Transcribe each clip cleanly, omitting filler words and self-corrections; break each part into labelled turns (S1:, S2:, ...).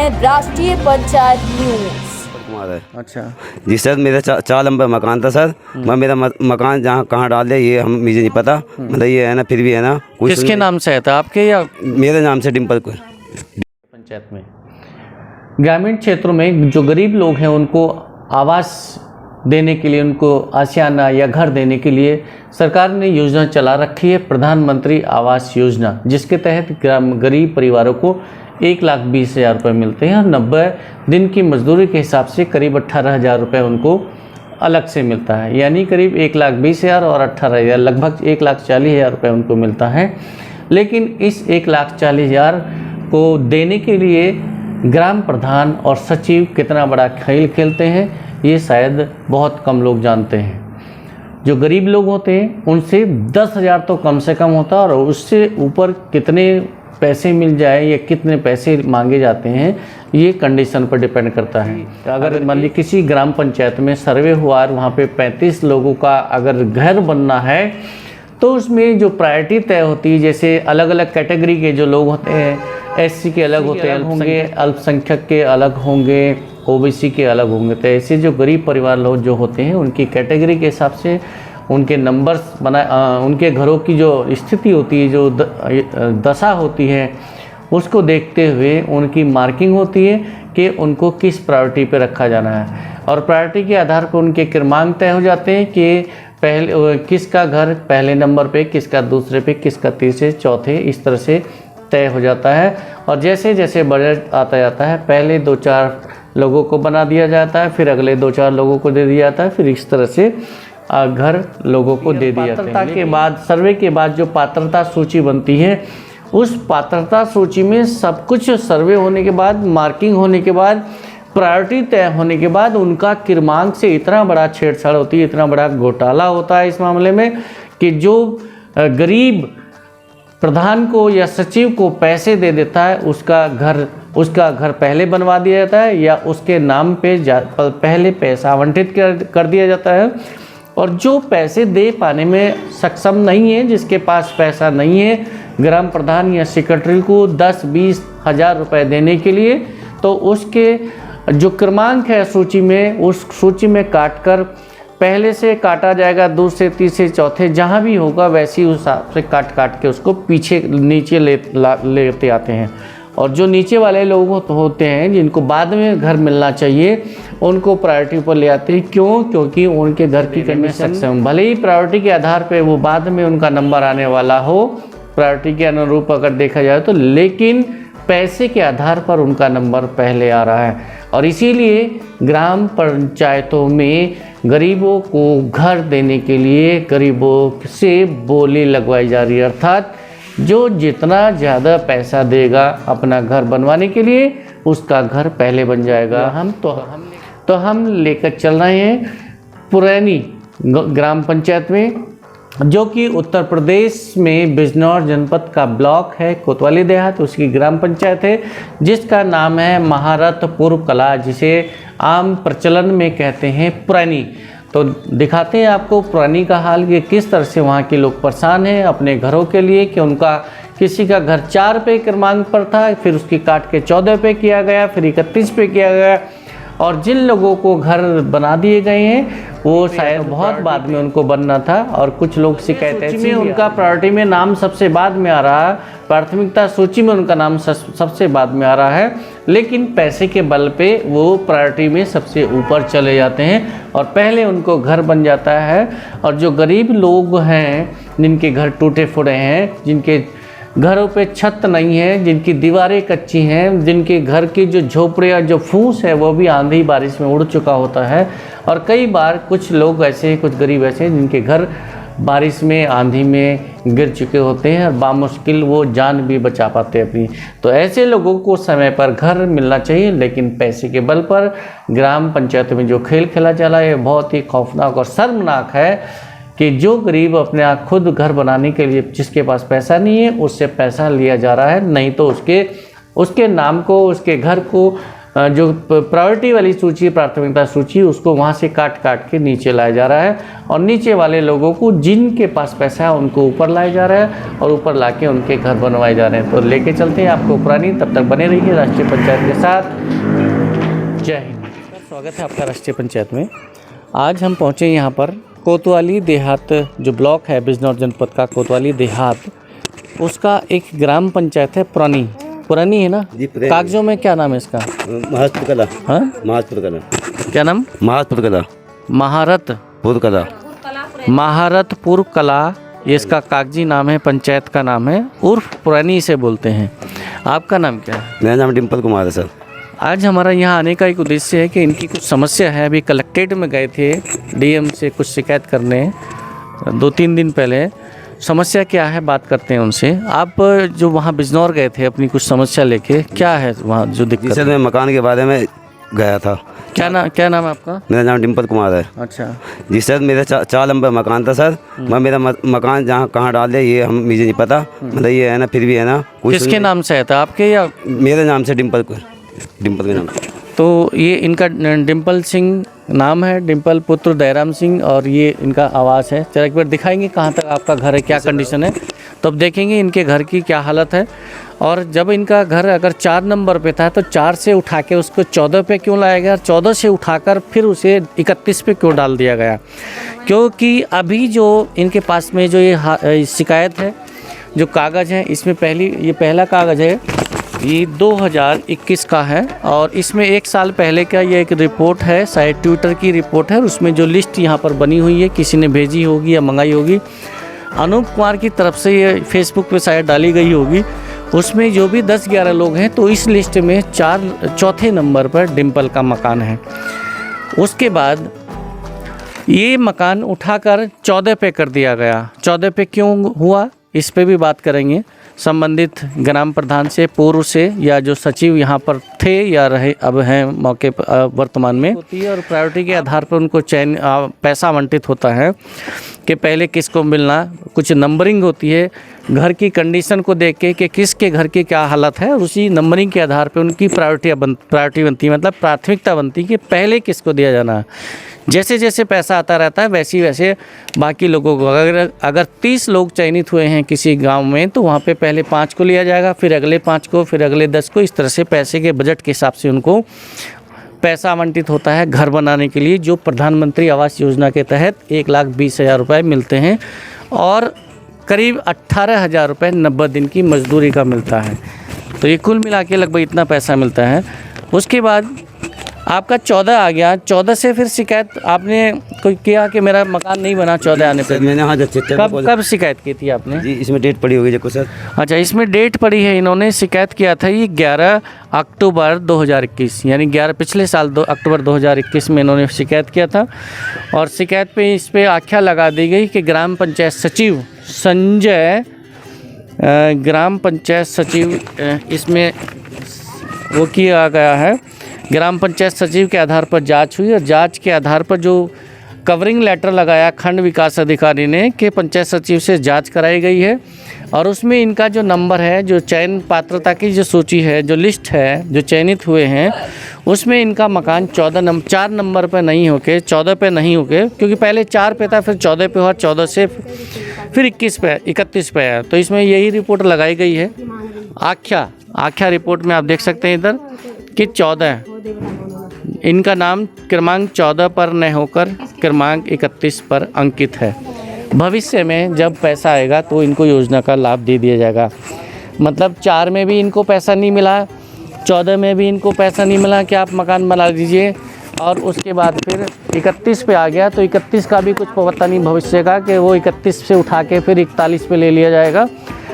S1: हैं राष्ट्रीय पंचायत न्यूज।
S2: कुमार है।
S3: अच्छा
S2: जी सर, मेरा 4 नंबर मकान था सर। मैं मेरा मकान जहाँ कहाँ डाल दिया ये मुझे नहीं पता। मतलब ये है ना, फिर भी है ना,
S3: किसके नाम से है था, आपके या
S2: मेरे नाम से डिम्पल को।
S3: पंचायत में ग्रामीण क्षेत्रों में जो गरीब लोग हैं उनको आवास देने के लिए, उनको आशियाना या घर देने के लिए सरकार ने योजना चला रखी है, प्रधानमंत्री आवास योजना, जिसके तहत गरीब परिवारों को 1,20,000 रुपये मिलते हैं और 90 दिन की मजदूरी के हिसाब से करीब 18,000 रुपये उनको अलग से मिलता है। यानी करीब 1,20,000 और 18,000 लगभग 1,40,000 रुपये उनको मिलता है। लेकिन इस 1,40,000 को देने के लिए ग्राम प्रधान और सचिव कितना बड़ा खेल खेलते हैं ये शायद बहुत कम लोग जानते हैं। जो गरीब लोग होते हैं उनसे 10,000 तो कम से कम होता है और उससे ऊपर कितने पैसे मिल जाए या कितने पैसे मांगे जाते हैं ये कंडीशन पर डिपेंड करता है। अगर मान लीजिए किसी ग्राम पंचायत में सर्वे हुआ और वहाँ पे 35 लोगों का अगर घर बनना है तो उसमें जो प्रायोरिटी तय होती है, जैसे अलग अलग कैटेगरी के जो लोग होते हैं, SC के अलग होते होंगे, अल्पसंख्यक के अलग होंगे, OBC के अलग होंगे। तो ऐसे जो गरीब परिवार लोग जो होते हैं उनकी कैटेगरी के हिसाब से उनके नंबर्स उनके घरों की जो स्थिति होती है, जो दशा होती है, उसको देखते हुए उनकी मार्किंग होती है कि उनको किस प्रायोरिटी पे रखा जाना है। और प्रायोरिटी के आधार पर उनके क्रमांक तय हो जाते हैं कि पहले किसका घर पहले नंबर पे, किसका दूसरे पे, किसका तीसरे, चौथे, इस तरह से तय हो जाता है। और जैसे जैसे बजट आता जाता है पहले 2-4 लोगों को बना दिया जाता है, फिर अगले 2-4 लोगों को दे दिया जाता है, फिर इस तरह से घर लोगों को दे दिया जाता है। पात्रता के बाद, सर्वे के बाद जो पात्रता सूची बनती है, उस पात्रता सूची में सब कुछ सर्वे होने के बाद, मार्किंग होने के बाद, प्रायोरिटी तय होने के बाद उनका क्रमांक से इतना बड़ा छेड़छाड़ होती है, इतना बड़ा घोटाला होता है इस मामले में कि जो गरीब प्रधान को या सचिव को पैसे दे देता है उसका घर पहले बनवा दिया जाता है या उसके नाम पे पहले पैसा आवंटित कर दिया जाता है। और जो पैसे दे पाने में सक्षम नहीं है, जिसके पास पैसा नहीं है ग्राम प्रधान या सेक्रेटरी को 10-20 हज़ार रुपये देने के लिए, तो उसके जो क्रमांक है सूची में, उस सूची में काटकर पहले से काटा जाएगा, दूसरे, तीसरे, चौथे, जहाँ भी होगा वैसे ही उस हिसाब से काट के उसको पीछे नीचे लेते आते हैं। और जो नीचे वाले लोग होते हैं जिनको बाद में घर मिलना चाहिए उनको प्रायोरिटी पर ले आते हैं। क्यों? क्योंकि उनके घर की कंडीशन सक्षम, भले ही प्रायोरिटी के आधार पे वो बाद में उनका नंबर आने वाला हो, प्रायोरिटी के अनुरूप अगर देखा जाए तो, लेकिन पैसे के आधार पर उनका नंबर पहले आ रहा है। और इसीलिए ग्राम पंचायतों में गरीबों को घर देने के लिए गरीबों से बोली लगवाई जा रही है, अर्थात जो जितना ज़्यादा पैसा देगा अपना घर बनवाने के लिए उसका घर पहले बन जाएगा। हम लेकर चल रहे हैं पुरैनी ग्राम पंचायत में, जो कि उत्तर प्रदेश में बिजनौर जनपद का ब्लॉक है, कोतवाली देहात, उसकी ग्राम पंचायत है, जिसका नाम है महारथपुर कला, जिसे आम प्रचलन में कहते हैं पुरैनी। तो दिखाते हैं आपको पुरानी का हाल कि किस तरह से वहाँ के लोग परेशान हैं अपने घरों के लिए, कि उनका किसी का घर 4 पे क्रमांक पर था, फिर उसकी काट के 14 पे किया गया, फिर 31 पे किया गया। और जिन लोगों को घर बना दिए गए हैं वो शायद बहुत बाद में उनको बनना था, और कुछ लोग शिकायत में उनका प्रायोरिटी में नाम सबसे बाद में आ रहा है, प्राथमिकता सूची में उनका नाम सबसे बाद में आ रहा है, लेकिन पैसे के बल पे वो प्रायोरिटी में सबसे ऊपर चले जाते हैं और पहले उनको घर बन जाता है। और जो गरीब लोग हैं जिनके घर टूटे फूटे हैं, जिनके घरों पे छत नहीं है, जिनकी दीवारें कच्ची हैं, जिनके घर की जो झोपड़े या जो फूस है वो भी आंधी बारिश में उड़ चुका होता है, और कई बार कुछ लोग ऐसे, कुछ गरीब ऐसे हैं जिनके घर बारिश में, आंधी में गिर चुके होते हैं और बामुश्किल वो जान भी बचा पाते हैं अपनी। तो ऐसे लोगों को समय पर घर मिलना चाहिए, लेकिन पैसे के बल पर ग्राम पंचायत में जो खेल खेला चला है बहुत ही खौफनाक और शर्मनाक है कि जो गरीब अपने आप खुद घर बनाने के लिए, जिसके पास पैसा नहीं है, उससे पैसा लिया जा रहा है, नहीं तो उसके नाम को, उसके घर को जो प्रायोरिटी वाली सूची, प्राथमिकता सूची, उसको वहाँ से काट काट के नीचे लाया जा रहा है और नीचे वाले लोगों को जिनके पास पैसा है उनको ऊपर लाया जा रहा है और ऊपर लाके उनके घर बनवाए जा रहे हैं। तो लेके चलते हैं आपको पुरानी, तब तक बने रहिए राष्ट्रीय पंचायत के साथ। जय हिंद। स्वागत है आपका राष्ट्रीय पंचायत में। आज हम पहुँचे यहाँ पर कोतवाली देहात, जो ब्लॉक है बिजनौर जनपद का कोतवाली देहात, उसका एक ग्राम पंचायत है पुरानी है ना
S2: जी, पुरानी।
S3: कागजों में क्या नाम है इसका?
S2: महाजपुर कला।
S3: हाँ,
S2: महाजपुर कला।
S3: क्या नाम?
S2: महाजपुर कला।
S3: महारतपुर
S2: कला।
S3: महारतपुर कला, ये इसका कागजी नाम है, पंचायत का नाम है, उर्फ पुरानी से बोलते हैं। आपका नाम क्या है?
S2: मेरा नाम डिम्पल कुमार है सर।
S3: आज हमारा यहाँ आने का एक उद्देश्य है कि इनकी कुछ समस्या है। अभी कलेक्ट्रेट में गए थे डीएम से कुछ शिकायत करने 2-3 दिन पहले। समस्या क्या है, बात करते हैं उनसे। आप जो वहाँ बिजनौर गए थे अपनी कुछ समस्या लेके, क्या है वहाँ जो
S2: जी
S3: दिक्कत?
S2: सर, मैं मकान के बारे में गया था।
S3: क्या नाम है आपका?
S2: मेरा नाम डिम्पल कुमार है।
S3: अच्छा
S2: जी सर, मेरा 4 नंबर मकान था सर। मैं मेरा मकान जहाँ कहाँ डाल दिया ये मुझे नहीं पता। मतलब ये है ना, फिर भी है ना,
S3: किसके नाम से है था, आपके या?
S2: मेरे नाम से, डिम्पल के नाम।
S3: तो ये इनका डिम्पल सिंह नाम है, डिम्पल पुत्र दयाराम सिंह, और ये इनका आवास है। चलो एक बार दिखाएंगे कहाँ तक आपका घर है, क्या कंडीशन है, तब देखेंगे इनके घर की क्या हालत है। और जब इनका घर अगर 4 नंबर पे था तो 4 से उठा के उसको 14 पे क्यों लाया गया, 14 से उठाकर फिर उसे 31 पे क्यों डाल दिया गया? क्योंकि अभी जो इनके पास में जो ये शिकायत है, जो कागज़ है, इसमें ये पहला कागज़ है, ये 2021 का है और इसमें 1 साल पहले का ये एक रिपोर्ट है, शायद ट्विटर की रिपोर्ट है। उसमें जो लिस्ट यहाँ पर बनी हुई है, किसी ने भेजी होगी या मंगाई होगी, अनूप कुमार की तरफ से ये फेसबुक पे शायद डाली गई होगी। उसमें जो भी 10-11 लोग हैं, तो इस लिस्ट में चौथे नंबर पर डिम्पल का मकान है। उसके बाद ये मकान उठाकर 14 पे कर दिया गया। 14 पे क्यों हुआ, इस पे भी बात करेंगे संबंधित ग्राम प्रधान से, पूर्व से, या जो सचिव यहाँ पर थे या रहे अब हैं मौके पर वर्तमान में होती है। और प्रायोरिटी के आधार पर उनको पैसा आवंटित होता है कि पहले किसको मिलना, कुछ नंबरिंग होती है घर की कंडीशन को देख के कि किसके घर की क्या हालत है, और उसी नंबरिंग के आधार पर उनकी प्रायोरिटी बनती है, मतलब प्राथमिकता बनती है कि पहले किसको दिया जाना है। जैसे जैसे पैसा आता रहता है वैसे बाकी लोगों को, अगर 30 लोग चयनित हुए हैं किसी गांव में, तो वहाँ पे पहले 5 को लिया जाएगा, फिर अगले 5 को, फिर अगले 10 को। इस तरह से पैसे के बजट के हिसाब से उनको पैसा आवंटित होता है घर बनाने के लिए, जो प्रधानमंत्री आवास योजना के तहत 1,20,000 रुपये मिलते हैं और करीब 18,000 रुपये 90 दिन की मजदूरी का मिलता है। तो ये कुल मिला के लगभग इतना पैसा मिलता है। उसके बाद आपका 14 आ गया। 14 से फिर शिकायत आपने कोई किया कि मेरा मकान नहीं बना 14 आने पे?
S2: मैंने हाँ,
S3: कब शिकायत की थी आपने?
S2: जी इसमें डेट पड़ी होगी देखो सर।
S3: अच्छा, इसमें डेट पड़ी है। इन्होंने शिकायत किया था ये 11 अक्टूबर 2021, यानी 11 पिछले साल अक्टूबर 2021 में इन्होंने शिकायत किया था। और शिकायत पे इस पर आख्या लगा दी गई कि ग्राम पंचायत सचिव संजय, ग्राम पंचायत सचिव इसमें वो किया गया है। ग्राम पंचायत सचिव के आधार पर जांच हुई और जांच के आधार पर जो कवरिंग लेटर लगाया खंड विकास अधिकारी ने कि पंचायत सचिव से जांच कराई गई है, और उसमें इनका जो नंबर है, जो चयन पात्रता की जो सूची है, जो लिस्ट है, जो चयनित हुए हैं, उसमें इनका मकान 4 नंबर पर नहीं होके 14 पे नहीं होके, क्योंकि पहले 4 पे था, फिर 14 पे हुआ, 14 से फिर 31 पे है। तो इसमें यही रिपोर्ट लगाई गई है। आख्या रिपोर्ट में आप देख सकते हैं इधर कि 14 इनका नाम क्रमांक 14 पर न होकर क्रमांक 31 पर अंकित है। भविष्य में जब पैसा आएगा तो इनको योजना का लाभ दे दिया जाएगा। मतलब 4 में भी इनको पैसा नहीं मिला, 14 में भी इनको पैसा नहीं मिला कि आप मकान बना दीजिए, और उसके बाद फिर 31 पे आ गया तो 31 का भी कुछ पता नहीं भविष्य का कि वो 31 से उठा के फिर 41 पे ले लिया जाएगा,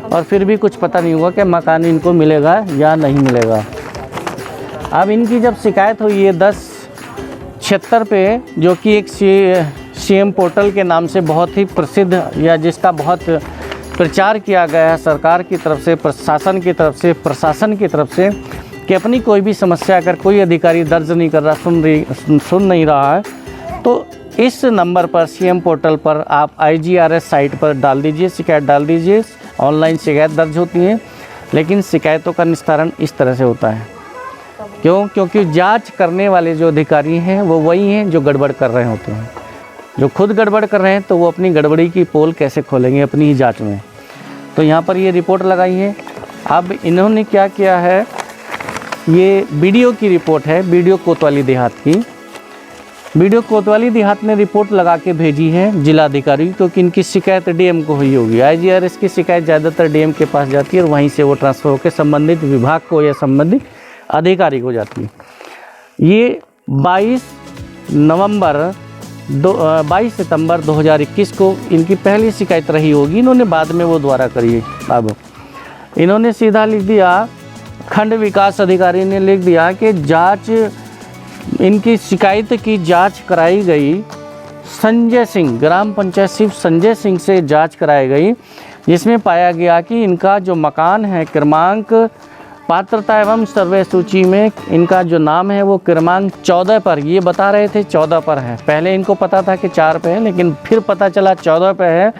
S3: और फिर भी कुछ पता नहीं होगा कि मकान इनको मिलेगा या नहीं मिलेगा। अब इनकी जब शिकायत हुई है 10/76 पे, जो कि एक सीएम पोर्टल के नाम से बहुत ही प्रसिद्ध, या जिसका बहुत प्रचार किया गया है सरकार की तरफ से, प्रशासन की तरफ से कि अपनी कोई भी समस्या अगर कोई अधिकारी दर्ज नहीं कर रहा, सुन नहीं रहा है, तो इस नंबर पर सीएम पोर्टल पर आप IGRS साइट पर डाल दीजिए, शिकायत डाल दीजिए। ऑनलाइन शिकायत दर्ज होती है, लेकिन शिकायतों का निस्तारण इस तरह से होता है क्यों? क्योंकि जांच करने वाले जो अधिकारी हैं वो वही हैं जो गड़बड़ कर रहे होते हैं। जो खुद गड़बड़ कर रहे हैं तो वो अपनी गड़बड़ी की पोल कैसे खोलेंगे अपनी ही जांच में। तो यहाँ पर ये रिपोर्ट लगाई है। अब इन्होंने क्या किया है, ये बीडीओ की रिपोर्ट है, बीडीओ कोतवाली देहात की। बीडीओ कोतवाली देहात ने रिपोर्ट लगा के भेजी है जिलाधिकारी, क्योंकि इनकी शिकायत डीएम को हुई होगी। आईजीआरएस की शिकायत ज़्यादातर डीएम के पास जाती है और वहीं से वो ट्रांसफ़र होकर संबंधित विभाग को या संबंधित अधिकारी को जाती है। ये 22 सितंबर 2021 को इनकी पहली शिकायत रही होगी। इन्होंने बाद में वो दोबारा करी है। अब इन्होंने सीधा लिख दिया, खंड विकास अधिकारी ने लिख दिया कि जांच, इनकी शिकायत की जांच कराई गई संजय सिंह, ग्राम पंचायत सचिव संजय सिंह से जांच कराई गई, जिसमें पाया गया कि इनका जो मकान है क्रमांक पात्रता एवं सर्वे सूची में इनका जो नाम है वो क्रमांक 14 पर, ये बता रहे थे 14 पर है। पहले इनको पता था कि 4 पे है, लेकिन फिर पता चला 14 पे है।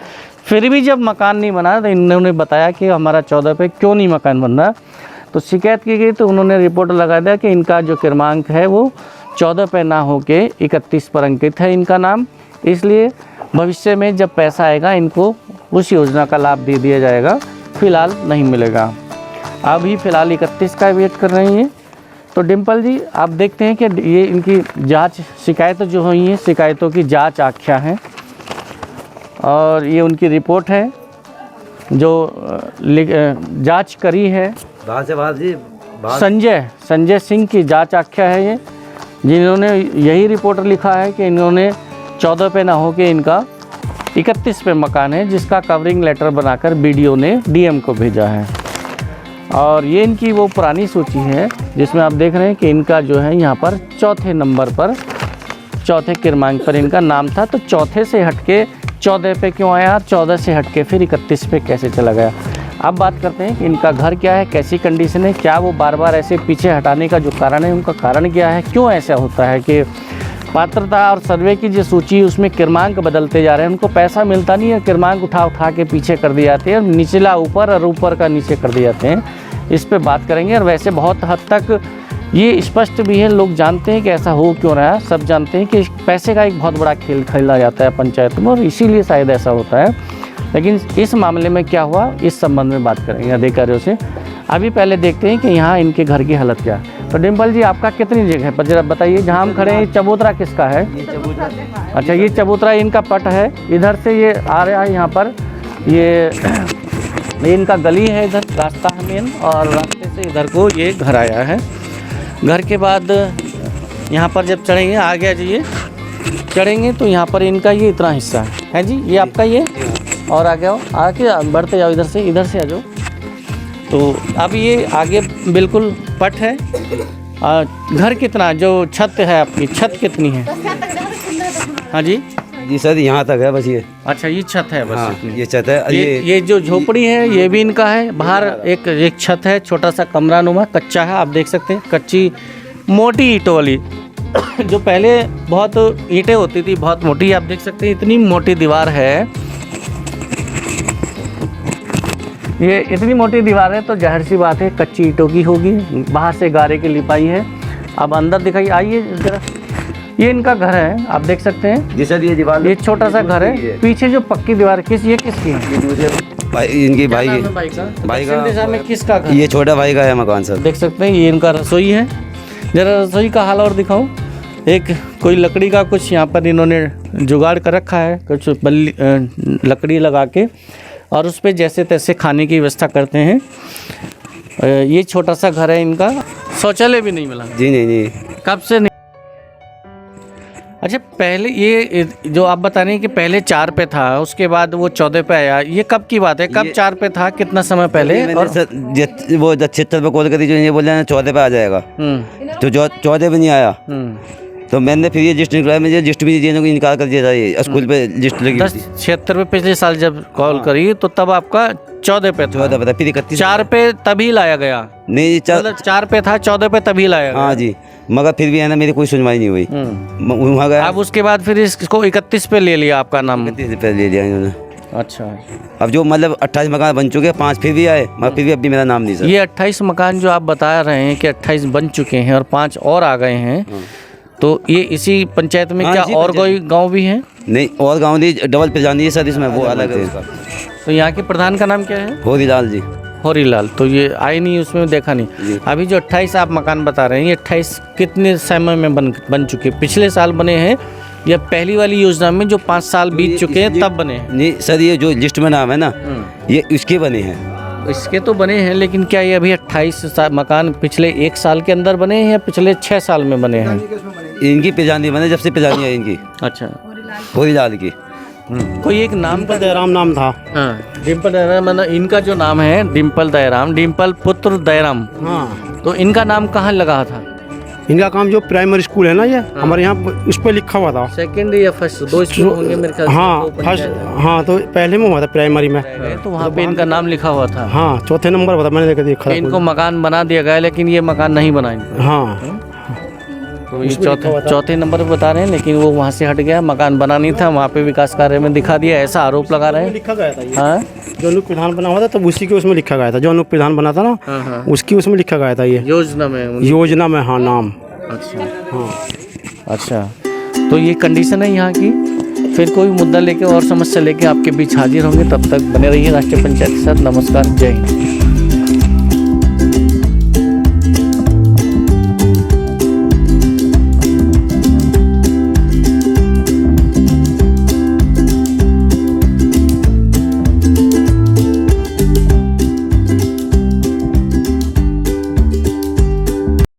S3: फिर भी जब मकान नहीं बना तो इन्होंने बताया कि हमारा 14 पे क्यों नहीं मकान बन रहा। तो शिकायत की गई तो उन्होंने रिपोर्ट लगा दिया कि इनका जो क्रमांक है वो 14 पे ना होके 31 पर अंकित है इनका नाम, इसलिए भविष्य में जब पैसा आएगा इनको उस योजना का लाभ दे दिया जाएगा, फ़िलहाल नहीं मिलेगा। अभी फ़िलहाल 31 का वेट कर रही हैं। तो डिम्पल जी, आप देखते हैं कि ये इनकी जांच शिकायत जो हुई हैं, शिकायतों की जांच आख्या है और ये उनकी रिपोर्ट है जो जांच करी है संजय सिंह की जांच आख्या है ये, जिन्होंने यही रिपोर्ट लिखा है कि इन्होंने 14 पे ना हो के इनका 31 पे मकान है, जिसका कवरिंग लेटर बनाकर बीडीओ ने डीएम को भेजा है। और ये इनकी वो पुरानी सूची है जिसमें आप देख रहे हैं कि इनका जो है यहाँ पर 4थे नंबर पर, 4थे क्रमांक पर इनका नाम था। तो 4थे से हटके 14 पे क्यों आया, 14 से हटके फिर 31 पे कैसे चला गया। अब बात करते हैं कि इनका घर क्या है, कैसी कंडीशन है, क्या वो बार बार ऐसे पीछे हटाने का जो कारण है उनका कारण क्या है, क्यों ऐसा होता है कि पात्रता और सर्वे की जो सूची है उसमें क्रमांक बदलते जा रहे हैं, उनको पैसा मिलता नहीं है, क्रमांक उठा के पीछे कर दिए जाते हैं, निचला ऊपर और ऊपर का नीचे कर दिए जाते हैं। इस पे बात करेंगे। और वैसे बहुत हद तक ये स्पष्ट भी है, लोग जानते हैं कि ऐसा हो क्यों रहा है, सब जानते हैं कि पैसे का एक बहुत बड़ा खेल खेला जाता है पंचायत में और इसीलिए शायद ऐसा होता है। लेकिन इस मामले में क्या हुआ, इस संबंध में बात करेंगे अधिकारियों से। अभी पहले देखते हैं कि यहाँ इनके घर की हालत क्या है। तो डिम्पल जी, आपका कितनी जगह है पर जरा बताइए, जहाँ हम खड़े हैं चबूतरा किसका है? अच्छा, ये चबूतरा इनका पट है, इधर से ये आ रहा है, यहाँ पर ये इनका गली है, इधर रास्ता है मेन, और रास्ते से इधर को ये घर आया है। घर के बाद यहाँ पर जब चढ़ेंगे, आगे आ जाइए, चढ़ेंगे तो यहाँ पर इनका ये इतना हिस्सा है जी, ये आपका ये, और आगे आओ, आगे बढ़ते जाओ, इधर से आ जाओ। तो अब ये आगे बिल्कुल पट है। घर कितना, जो छत है आपकी, छत कितनी है? हाँ जी
S2: सर, यहाँ तक है बस ये।
S3: अच्छा, ये छत है बस?
S2: हाँ, ये छत है।
S3: ये जो झोपड़ी है ये भी इनका है। बाहर एक छत है, छोटा सा कमरा नुमा, कच्चा है, आप देख सकते हैं, कच्ची मोटी ईंटों वाली। जो पहले बहुत ईंटें होती थी, बहुत मोटी, आप देख सकते हैं इतनी मोटी दीवार है, ये इतनी मोटी दीवार है, तो जाहिर सी बात है कच्ची ईंटों की होगी। बाहर से गारे की लिपाई है। अब अंदर दिखाई, आइए जरा, ये इनका घर है, आप देख सकते हैं
S2: जी सर। ये दीवार,
S3: ये छोटा सा घर है, पीछे जो पक्की दीवार ये किसकी है?
S2: इनकी भाई का
S3: दिशा में किसका घर?
S2: ये छोटा भाई का है मकान सर।
S3: देख सकते हैं ये इनका रसोई है। जरा रसोई का हाल और दिखाओ। एक कोई लकड़ी का कुछ यहाँ पर इन्होंने जुगाड़ कर रखा है, कुछ बल्ली लकड़ी लगा के, और उस पर जैसे तैसे खाने की व्यवस्था करते हैं। ये छोटा सा घर है इनका। शौचालय भी नहीं मिला
S2: जी? नहीं,
S3: कब से नहीं? अच्छा, पहले ये जो आप बता रहे हैं कि पहले 4 पे था, उसके बाद वो 14 पे आया, ये कब की बात है? कब 4 पे था, कितना समय पहले? और
S2: वो 76 पे कॉल करी जो ये बोल रहे हैं 14 पे आ जाएगा, तो 14 पे नहीं आया। तो मैंने फिर ये लिस्ट निकला, मुझे लिस्ट भी देने को इनकार कर दिया था। ये स्कूल पे लिस्ट लगी
S3: 76 पे पिछले साल जब कॉल करी तो तब आपका 14 पे था। 14 पे था, फिर 31 4 पे तभी लाया गया।
S2: नहीं,
S3: 4 पे था, 14 पे तभी लाया गया।
S2: हाँ जी, मगर फिर भी है ना, मेरी कोई सुनवाई नहीं हुई वहाँ गया।
S3: अब उसके बाद फिर इसको 31 पे ले लिया आपका नाम?
S2: 31 पे ले लिया इन्होंने।
S3: अच्छा,
S2: अब जो मतलब 28 मकान बन चुके हैं, 5 फिर भी आए, मगर फिर भी अभी मेरा नाम नहीं सर।
S3: ये 28 मकान जो आप बता रहे हैं कि 28 बन चुके हैं और 5 और आ गए हैं, तो ये इसी पंचायत में
S2: हाँ,
S3: क्या
S2: इसी
S3: और
S2: पंचायत
S3: कोई गांव भी हैं?
S2: नहीं, और गाँव नहीं, डबल पिजानी है सर, इसमें वो अलग है उसका।
S3: तो यहाँ के प्रधान का नाम क्या है?
S2: होरीलाल जी।
S3: होरीलाल। तो ये आए नहीं, उसमें देखा नहीं। अभी जो 28 आप मकान बता रहे हैं, ये 28 कितने समय में बन चुके? पिछले साल बने हैं या पहली वाली योजना में जो 5 साल बीत चुके हैं तब बने हैं?
S2: नहीं सर, ये जो लिस्ट में नाम है ना, ये इसके बने हैं।
S3: इसके तो बने हैं, लेकिन क्या ये अभी 28 मकान पिछले 1 साल के अंदर बने हैं या पिछले 6 साल में बने हैं?
S2: इनकी पिजानी बने, जब से पिजानी है इनकी,
S3: अच्छा,
S2: होरीलाल की।
S3: कोई एक नाम का
S4: दयाराम नाम था।
S3: हाँ, डिम्पल दयाराम, मतलब इनका जो नाम है डिम्पल दयाराम, डिम्पल पुत्र दयाराम।
S4: हाँ,
S3: तो इनका नाम कहाँ लगा था?
S4: इनका काम जो प्राइमरी स्कूल है ना, ये हमारे यहाँ उस पर लिखा हुआ था।
S3: सेकंड या फर्स्ट? 2 स्कूल होंगे मेरे ख्याल से।
S4: हाँ,
S3: 2
S4: फर्स्ट,
S3: पंचायत
S4: हाँ, तो पहले में हुआ था प्राइमरी में।
S3: है, तो वहाँ पे इनका नाम लिखा हुआ था।
S4: हाँ, चौथे नंबर हुआ था, मैंने देखा
S3: इनको
S4: था।
S3: मकान बना दिया गया, लेकिन ये मकान नहीं बना इनको।
S4: हाँ,
S3: तो ये चौथे नंबर पे बता रहे हैं, लेकिन वो वहाँ से हट गया, मकान बना नहीं था, वहाँ पे विकास कार्य में दिखा दिया, ऐसा आरोप लगा रहे हैं।
S4: लिखा गया था ये।
S3: हाँ,
S4: जो अनुप प्रधान बना हुआ था तब उसी के उसमें लिखा गया था। जो अनुप प्रधान बना था ना,
S3: हाँ, हाँ।
S4: उसकी उसमें लिखा गया था ये
S3: योजना में।
S4: योजना में। हाँ, नाम।
S3: अच्छा,
S4: हाँ,
S3: अच्छा, तो ये कंडीशन है यहाँ की। फिर कोई मुद्दा लेके और समस्या लेके आपके बीच हाजिर होंगे, तब तक बने रहिए राष्ट्रीय पंचायत के साथ। नमस्कार, जय हिंद।